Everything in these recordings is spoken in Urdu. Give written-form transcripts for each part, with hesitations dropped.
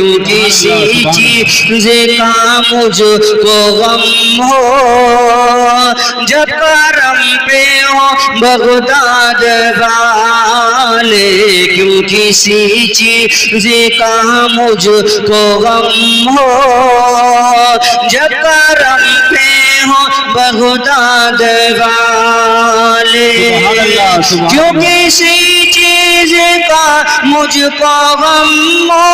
کیوں کسی چیز کا مجھ کو غم ہو، جب کرم پہ ہو بغداد والے، کیوں کسی چیز کا مجھ کو غم ہو، جب کرم پہ ہو بغداد والے، کیوں کسی چیز کا مجھ کو غم ہو،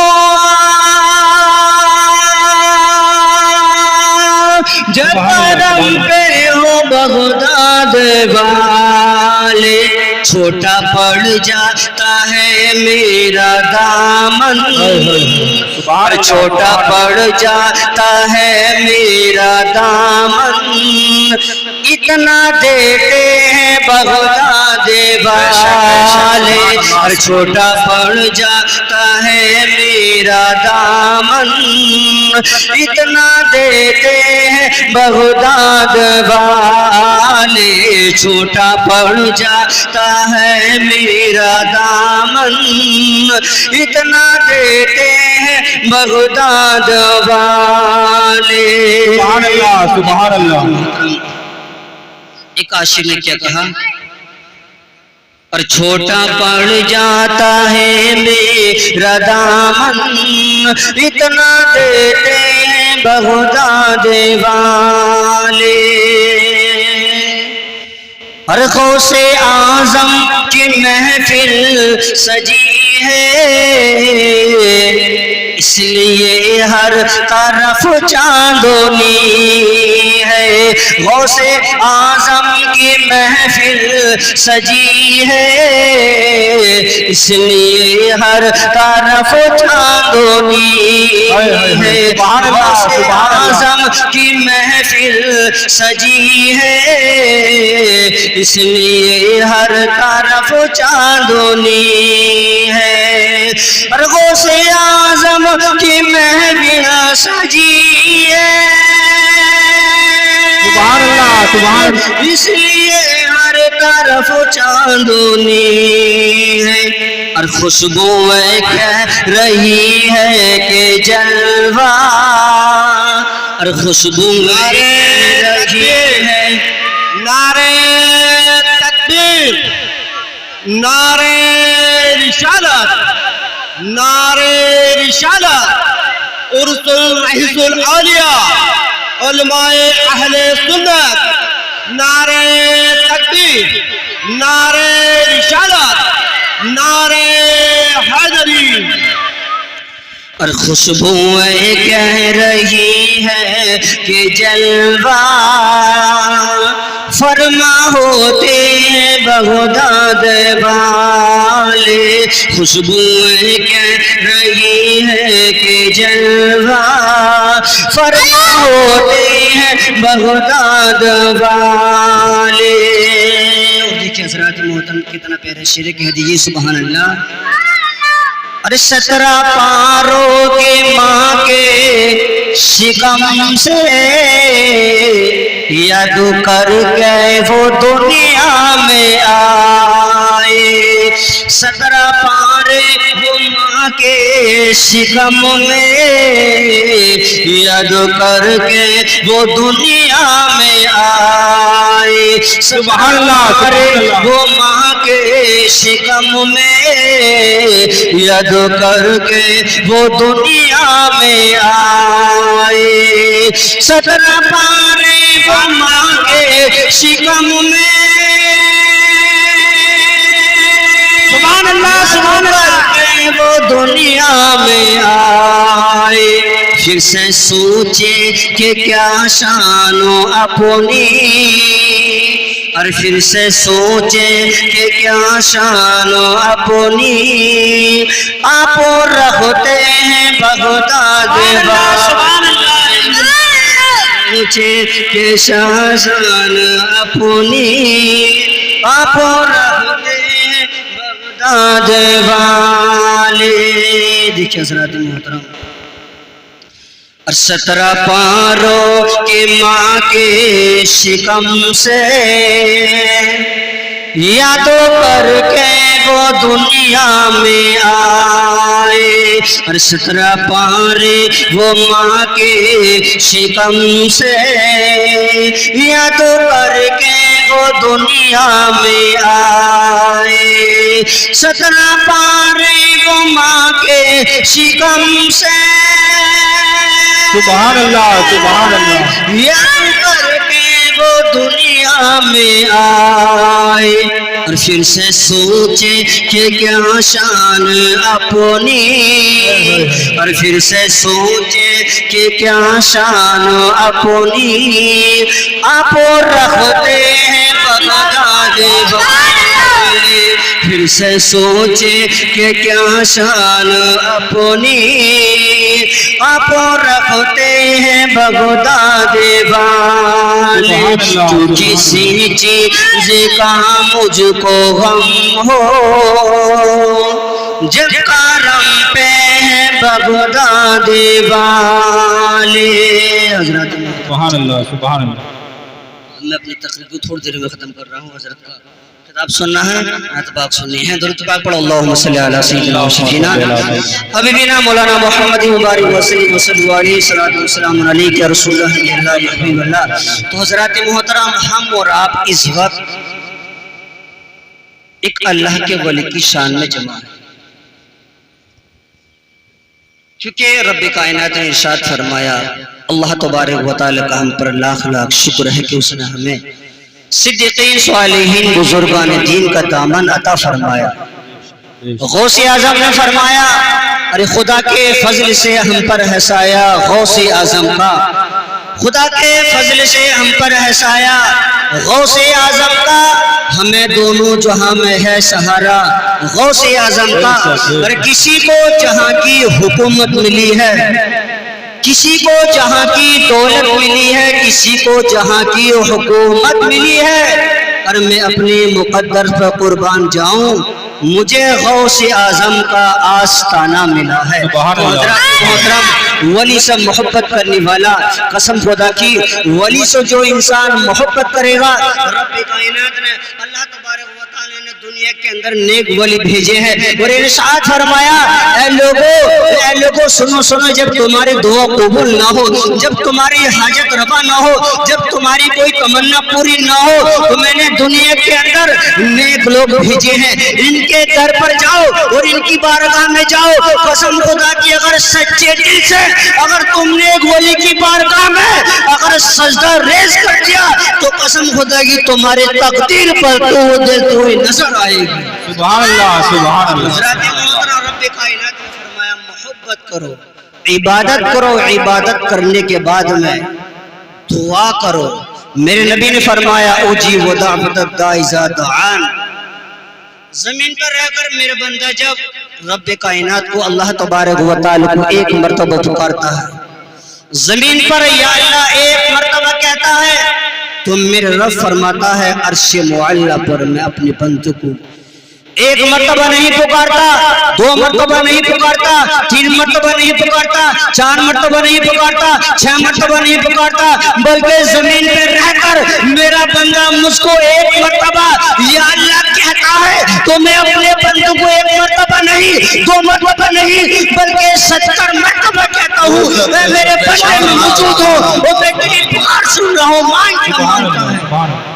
جب کرم پہ ہو بغداد والے، چھوٹا پڑ جاتا ہے میرا دامن، چھوٹا پڑ جاتا ہے میرا دامن، اتنا دیتے ہیں بغداد والے، اور چھوٹا پڑ جاتا ہے میرا دامن، اتنا دیتے ہیں بغداد والے، چھوٹا پڑ جاتا ہے میرا دامن، اتنا دیتے ہیں بغداد والے۔ سبحان اللہ سبحان اللہ۔ ایک عاشق نے کیا کہا؟ اور چھوٹا پڑ جاتا ہے میرا دامن، اتنا دیتے ہیں بغداد والے، اور غوث اعظم کی محفل سجی ہے، اس لیے ہر طرف چاندنی ہے، غوث اعظم کی محفل سجی ہے، اس لیے ہر طرف چاندنی ہے، غوث اعظم کی محفل سجی ہے، اس لیے ہر طرف چاندنی ہے، اور غوث اعظم کی محفل سجی ہے، سبحان اللہ سبحان اللہ، اس لیے ہر طرف چاندنی ہے، اور خوشبوئیں کہہ رہی ہے کہ جلوہ، اور خوشبوئیں کہہ رہی ہے، نعرہ تکبیر، نعرہ رسالت، نعرہ رسالت، عرس الرحس الاولیاء، علماء اہل سنت، نعرہ تکبیر، نعرہ رسالت، نعرہ حیدری، اور خوشبوئیں کہہ رہی ہے کہ جلوہ فرما ہوتے ہیں بغداد والے، خوشبوئیں کہہ رہی ہے کہ جلوہ فرما ہوتے ہیں بغداد والے۔ دیکھیں حضرات محترم کتنا پیارا شعر کہہ دیجیے سبحان اللہ۔ اور 17 پاروں کے ماں کے شکم سے یاد کر کے وہ دنیا میں آئے، 17 پارے وہ ماں کے شکم میں یاد کر کے وہ دنیا میں آئے، سبحان اللہ، وہ ماں کے شکم میں یاد کر کے وہ دنیا میں آئے، 17 پارے وہ ماں کے شکم میں، سبحان اللہ سبحان اللہ، وہ دنیا میں آئے، پھر سے سوچے کہ کیا شان و اپنی، اور پھر سے سوچے کہ کیا شان و اپنی، آپ رکھتے ہیں بغداد والے، سوچے کہ شان اپنی، آپ رکھتے ہیں بغداد والے۔ دیکھیں حضرات محترم، اور 17 پاروں کی ماں کے شکم سے یادوں کر کے وہ دنیا میں آئے اور 17 پارے وہ ماں کے شکم سے یادوں کر کے وہ دنیا میں آئے 17 پارے وہ ماں کے شکم سے سبحان اللہ سبحان اللہ یاد کر کے وہ دنیا میں آئے اور پھر سے سوچے کہ کیا شان اپنی اور پھر سے سوچے کہ کیا شان اپنی آپ رکھتے ہیں بغداد والے پھر سے سوچے کہ کیا شان اپنی آپ رکھتے ہیں بغداد والے تو کسی چیز کا مجھ کو غم ہو جب کرم پہ ہے بغداد والے حضرت سبحان اللہ سبحان اللہ میں اپنی تقریر کو تھوڑی دیر میں ختم کر رہا ہوں حضرت کا خطاب سننا ہے نعت پاک سننی ہے درود پاک پڑھو اللہم صلی علی سیدنا و سیدنا حبیبنا مولانا محمد مبارک وسلم وصلی علیہ الصلوۃ والسلام علیک یا رسول اللہ یا حبیب اللہ تو حضرات محترم ہم اور آپ اس وقت ایک اللہ کے ولی کی شان میں جمع ہے کیونکہ رب کائنات نے ارشاد فرمایا اللہ تبارک و تعالی کا ہم پر لاکھ لاکھ شکر ہے کہ اس نے ہمیں صدیقین صالحین بزرگان دین کا دامن عطا فرمایا غوث اعظم نے فرمایا ارے خدا کے فضل سے ہم پر ہے سایہ غوث اعظم کا خدا کے فضل سے ہم پر ہے سایہ غوث اعظم کا ہمیں دونوں جہاں میں ہے سہارا غوث اعظم کا اور کسی کو جہاں کی حکومت ملی ہے کسی کو جہاں کی دولت ملی ہے کسی کو جہاں کی حکومت ملی ہے اور میں اپنے مقدر پر قربان جاؤں مجھے غوث اعظم کا آستانہ ملا ہے محترم ولی سے محبت کرنے والا قسم خدا کی ولی سے جو انسان محبت کرے گا رب کائنات نے اللہ تبارک و تعالی نے دنیا کے اندر نیک ولی بھیجے ہیں اور ارشاد فرمایا اے لوگوں سنو جب تمہاری دعا قبول نہ ہو جب تمہاری حاجت روا نہ ہو جب تمہاری کوئی تمنا پوری نہ ہو تو میں نے دنیا کے اندر نیک لوگ بھیجے ہیں ان کے در پر جاؤ اور ان کی بارگاہ میں جاؤ قسم خدا کی اگر سچے دل سے اگر تم نے ایک ولی کی بارگاہ میں اگر سجدہ ریز کر دیا تو قسم خدا کی تمہارے تقدیر پر تو ہوئی نظر آئے گی سبحان اللہ سبحان اللہ حضرت مولانا رب کائنات نے فرمایا محبت کرو عبادت کرنے کے بعد میں دعا کرو میرے نبی نے فرمایا اوجی ودعوت الداعی اذا دعان زمین پر رہ کر میرا بندہ جب رب کائنات کو اللہ تبارک و تعالی کو ایک مرتبہ پکارتا ہے زمین پر یا اللہ ایک مرتبہ کہتا ہے تو میرے رب فرماتا ہے عرش معلی پر میں اپنے بندے کو ایک مرتبہ نہیں پکارتا 2 مرتبہ نہیں پکارتا 3 مرتبہ نہیں پکارتا 4 مرتبہ نہیں پکارتا 6 مرتبہ نہیں پکارتا بلکہ زمین پہ رہ کر میرا بندہ مجھ کو ایک مرتبہ یا اللہ کہتا ہے تو میں اپنے بندے کو ایک مرتبہ نہیں 2 مرتبہ نہیں بلکہ 70 مرتبہ کہتا ہوں میں میرے بندے میں موجود ہوں وہ میں تیری پکار سن رہا ہوں مانگ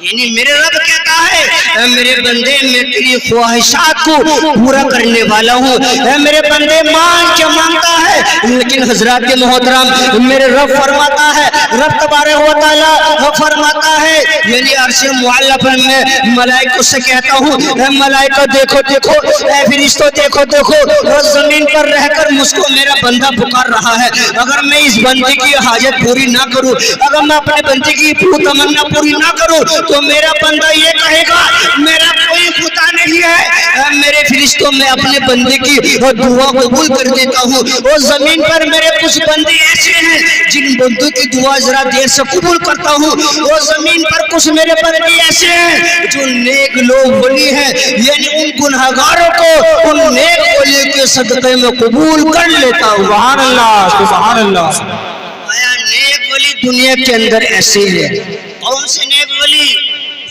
یعنی میرے رب کہتا ہے اے میرے بندے میں تیری خواہشات کو پورا کرنے والا ہوں اے میرے بندے مانگ کے مانگتا ہے لیکن حضرات محترم میرے رب فرماتا ہے رب تبارک و تعالی فرماتا ہے یعنی عرش معلی پر میں ملائکہ سے کہتا ہوں اے ملائکہ دیکھو اے فرشتوں دیکھو وہ زمین پر رہ کر مجھ کو میرا بندہ پکار رہا ہے اگر میں اس بندے کی حاجت پوری نہ کروں اگر میں اپنے بندے کی تمنا پوری نہ کروں تو میرا بندہ یہ کہے گا میرا کوئی خدا نہیں ہے میرے فرشتوں میں اپنے بندے کی دعا قبول کر دیتا ہوں اور زمین پر میرے کچھ بندے ایسے ہیں جن بندوں کی دعا ذرا دیر سے قبول کرتا ہوں اور زمین پر کچھ میرے بندے ایسے ہیں جو نیک لوگ ولی ہیں یعنی ان گنہگاروں کو ان نیک ولی کے صدقے میں قبول کر لیتا ہوں سبحان اللہ سبحان اللہ آیا نیک ولی دنیا کے اندر ایسے ہیں کون سے نیک ولی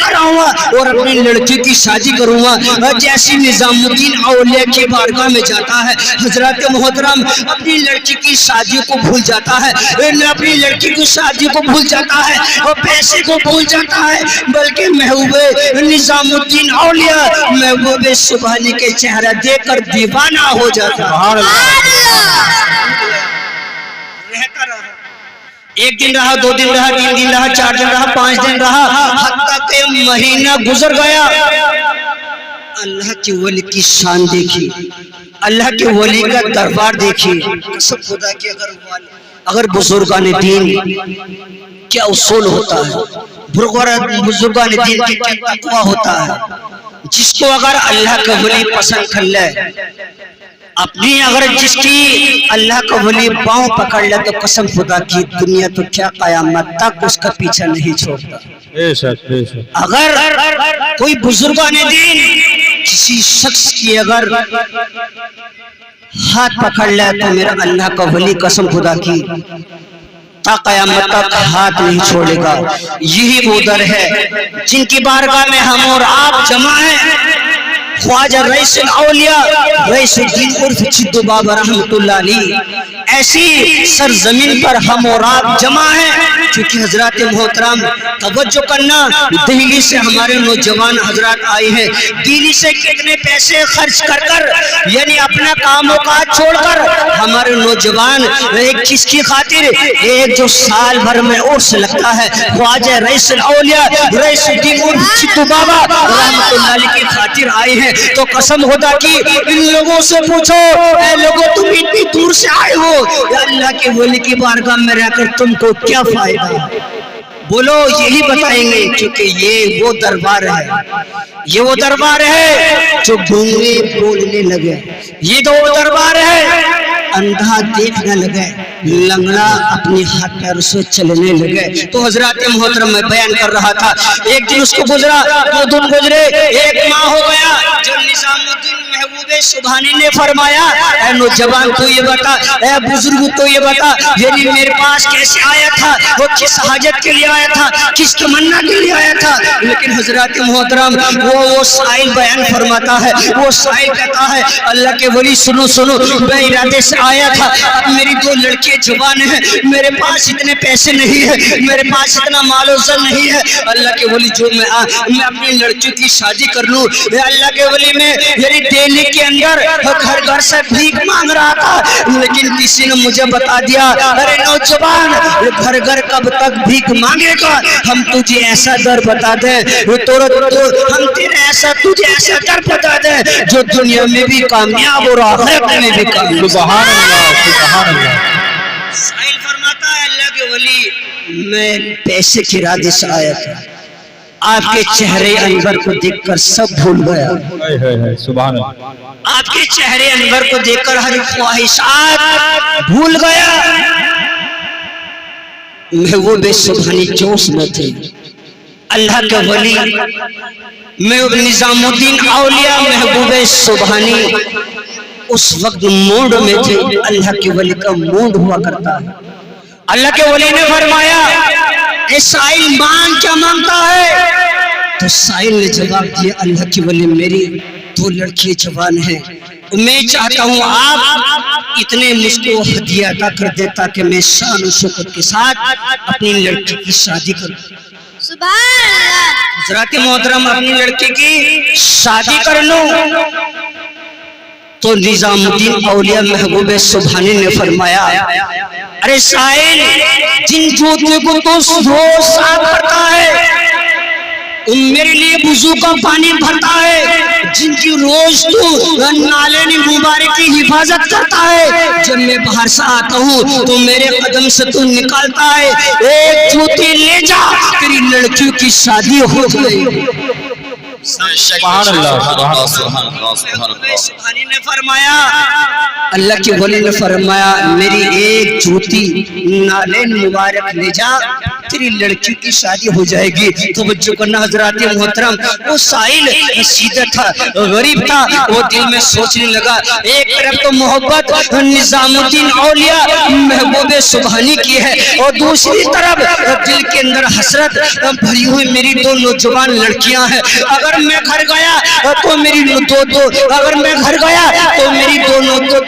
کر آؤں گا اور اپنی لڑکی کی شادی کروں گا۔ جیسی نظام الدین اولیاء کی بارگاہ میں جاتا ہے، حضرات محترم اپنی لڑکی کی شادی کو بھول جاتا ہے، اپنی لڑکی کی شادی کو بھول جاتا ہے اور پیسے کو بھول جاتا ہے، بلکہ محبوب نظام الدین اولیاء محبوب سبحانی کے چہرہ دیکھ کر دیوانہ ہو جاتا ہے۔ سبحان اللہ۔ رہتا رہا، ایک دن رہا، دو دن رہا، تین دن رہا، چار دن رہا، پانچ دن رہا، حتیٰ کہ مہینہ گزر گیا۔ اللہ کے ولی کی شان دیکھی، اللہ کے ولی کا دربار دیکھی۔ قسم خدا کی اگر بزرگان دین کیا اصول ہوتا ہے، بزرگان دین کی کیا تقوی ہوتا ہے، جس کو اگر اللہ کا ولی پسند کر لے، اپنی اگر جس کی اللہ کا ولی پاؤں پکڑ لے تو قسم خدا کی دنیا تو کیا قیامت تک اس کا پیچھا نہیں چھوڑتا۔ اگر کوئی بزرگان دین کسی شخص کی اگر ہاتھ پکڑ لے تو میرا اللہ کا ولی قسم خدا کی تا قیامت تک ہاتھ نہیں چھوڑے گا۔ یہی وہ در ہے جن کی بارگاہ میں ہم اور آپ جمع ہیں۔ خواجہ رئیس الاولیاء رئیس الدین عرف چدو بابا رحمت اللہ علیہ، ایسی سرزمین پر ہم اور آپ جمع ہیں۔ کیونکہ حضرات محترم توجہ کرنا، دہلی سے ہمارے نوجوان حضرات آئے ہیں، دہلی سے کتنے پیسے خرچ کر کر یعنی اپنا کام و کاج چھوڑ کر ہمارے نوجوان ایک کس کی خاطر، ایک جو سال بھر میں عرس لگتا ہے خواجہ رئیس الاولیاء رئیس الدین عرف چدو بابا رحمت اللہ علیہ کی خاطر آئے ہیں۔ تو قسم خدا کی ان لوگوں سے پوچھو، اے لوگوں تم اتنی دور سے آئے ہو، یا اللہ کے ولی کی بارگاہ میں رہ کر تم کو کیا فائدہ؟ بولو، یہی بتائیں گے، کیونکہ یہ وہ دربار ہے، یہ وہ دربار ہے جو گونگے بولنے لگے، یہ تو وہ دربار ہے اندھا دیکھنے لگے، لنگڑا اپنی ہاتھ پیر سے چلنے لگے۔ تو حضرات محترم میں بیان کر رہا تھا، ایک دن اس کو گزرا، دو دن گزرے، ایک ماہ ہو گیا، جو نظام الدین محبوب سبحانی نے فرمایا، اے نوجوان تو یہ بتا، اے بزرگ تو یہ بتا، یعنی میرے پاس کیسے آیا تھا، وہ کس حاجت کے لیے آیا تھا، کس تمنا کے لیے آیا تھا؟ لیکن حضرات محترم وہ سائل بیان فرماتا ہے، وہ سائل کہتا ہے اللہ کے ولی سنو سنو، میں ارادے سے آیا تھا، اب میری دو لڑکیاں جوان ہیں، میرے پاس اتنے پیسے نہیں ہیں، میرے پاس اتنا مال و زر نہیں ہے، اللہ کے ولی جو میں اپنی لڑکیوں کی شادی کر لوں۔ اللہ کے ولی میں یعنی دہلی کے اندر گھر گھر سے بھیک مانگ رہا تھا، لیکن کسی نے مجھے بتا دیا، ارے نوجوان گھر گھر کب تک بھیک مانگے گا، ہم تجھے ایسا در بتا دیں، ہم تجھے ایسا در بتا دیں جو دنیا میں بھی کامیاب اور آخرت میں بھی کامیاب۔ سبحان اللہ، سبحان اللہ۔ سائل فرماتا ہے اللہ کے ولی میں پیسے کی ارادے سے آیا تھا، آپ کے چہرے انور کو دیکھ کر سب بھول گیا، سبحان اللہ۔ آپ کے چہرے انور کو دیکھ کر ہر خواہشات بھول گیا۔ محبوب سبحانی جوش میں تھے، اللہ کا ولی نظام الدین اولیاء محبوب سبحانی اس وقت موڈ میں تھے، اللہ کے ولی کا موڈ ہوا کرتا ہے۔ اللہ کے ولی نے فرمایا، اے سائل مانگ کیا مانگتا ہے؟ تو سائل نے جواب دیا، اللہ کی ولی میری دو لڑکی جوان ہیں، میں چاہتا ہوں آپ اتنے مجھ کو ہدیہ عطا کر دے تاکہ میں شان و شوکت کے ساتھ اپنی لڑکی کی شادی کروں۔ سبحان اللہ۔ حضرات محترم اپنی لڑکی کی شادی کر لوں۔ تو نظام الدین اولیاء محبوب سبحانی نے فرمایا، ارے سائل جن جوتے کو تو روز صاف کرتا ہے، میرے لیے وضو کا پانی بھرتا ہے، جن کی روز تو نالے مبارک کی حفاظت کرتا ہے، جب میں باہر سے آتا ہوں تو میرے قدم سے تو نکالتا ہے، ایک جوتی لے جا، تیری لڑکیوں کی شادی ہو جائے گی۔ سبحان اللہ، سبحان اللہ۔ سبحانی نے فرمایا، اللہ کے ولی نے فرمایا، میری ایک جوتی نالین مبارک لے جا، تیری لڑکی کی شادی ہو جائے گی. توجہ کرنا حضرات محترم, وہ سائل سیدھا تھا, غریب تھا, وہ دل میں سوچنے لگا ایک طرف تو محبت نظام الدین اولیاء محبوب سبحانی کی ہے, اور دوسری طرف دل کے اندر حسرت بھری ہوئی میری دو نوجوان لڑکیاں ہیں. اگر میں گھر گیا تو میری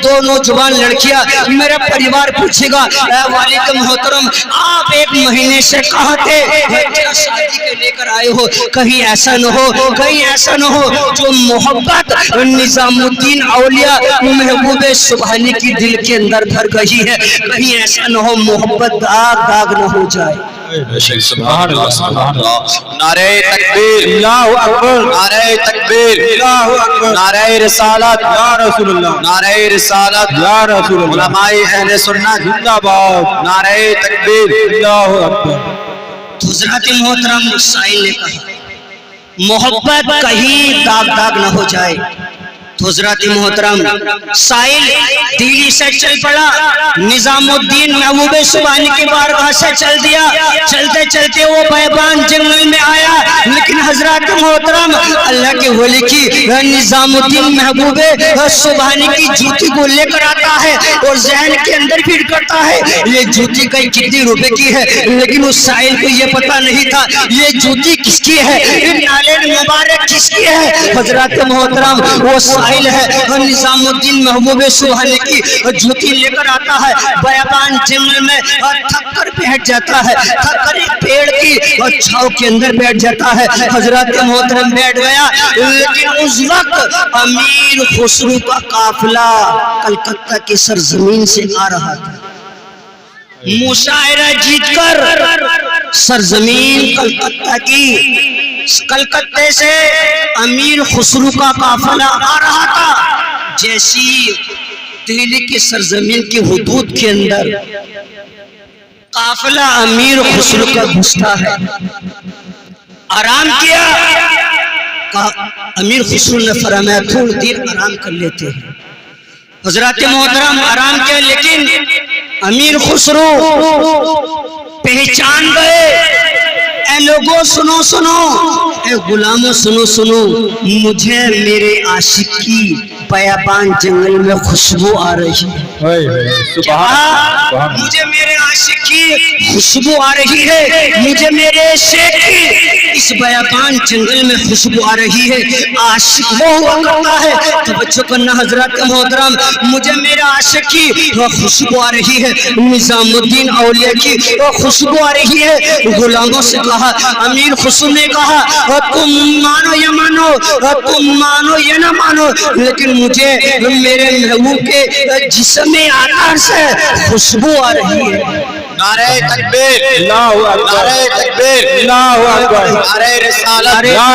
دو نوجوان لڑکیاں, میرا پریوار پوچھے گا اے والد محترم آپ ایک مہینے سے کہاں تھے, کیا شادی کے لے کر آئے ہو؟ کہیں ایسا نہ ہو جو محبت نظام الدین اولیاء محبوب سبحانی کی دل کے اندر بھر گئی ہے, کہیں ایسا نہ ہو محبت داغ نہ ہو جائے. سبحان اللہ سبحان اللہ. نعرہ تکبیر, اللہ اکبر, نعرہ تکبیر, اللہ اکبر, نعرہ رسالت, یا رسول اللہ, نعرہ رسالت, یا رسول اللہ, علماء اہل سنت زندہ باد, نعرہ تکبیر. اللہ اکبر. حضرات محترم سائل نے کہا محبت کہیں داغ نہ ہو جائے. تو حضرات محترم سائل دلی سے چل پڑا, نظام الدین محبوب سبحانی کی بارگاہ سے چل دیا. چلتے چلتے وہ بیابان جنگل میں آیا, لیکن حضرات محترم اللہ کے ولی کی نظام الدین محبوب سبحانی کی جوتی کو لے کر آتا ہے اور ذہن کے اندر فٹ کرتا ہے یہ جوتی کتنے روپے کی ہے, لیکن اس سائل کو یہ پتا نہیں تھا یہ جوتی کس کی ہے, یہ نالین مبارک کس کی ہے. حضرات محترم وہ سائل ہے نظام الدین محبوب سبحانی کی جوتی لے کر آتا ہے, بیابان جنگل میں تھک کر بیٹھ جاتا ہے, تھک کر ایک پیڑ کی چھاؤں کے اندر بیٹھ جاتا ہے. حضرات محترم بیٹھ گیا, لیکن اس وقت امیر خسرو کا قافلہ کلکتہ کی سرزمین سے آ رہا تھا. مشاعرہ جیت کر سرزمین کلکتہ سے امیر خسرو کا قافلہ آ رہا تھا. جیسی دہلی کی سرزمین کی حدود کے اندر قافلہ امیر خسرو کا گھستا ہے, آرام کیا. امیر خسرو نے فرمایا تھوڑی دیر آرام کر لیتے ہیں. حضرات محترم آرام کیا, لیکن امیر خسرو پہچان گئے اے لوگوں سنو, اے غلاموں سنو, مجھے میرے عاشق کی بیابان جنگل میں خوشبو آ رہی ہے. مجھے میرے عاشق کی خوشبو آ رہی ہے, مجھے میرے شیخ کی اس بیابان جنگل میں خوشبو آ رہی ہے. عاشق وہ ہوا کرتا ہے, توجہ کرنا حضرات محترم, مجھے میرے عاشق کی خوشبو آ رہی ہے, نظام الدین اولیاء کی خوشبو آ رہی ہے. غلاموں سے کہا, امیر خسرو نے کہا تم مانو یا مانو, تم مانو یا نہ مانو, لیکن مجھے میرے محبوب کے جسم آکار سے خوشبو آ رہی ہے. نعرہ تکبیر, اللہ اکبر, نعرہ تکبیر, اللہ اکبر, نعرہ رسالت, یا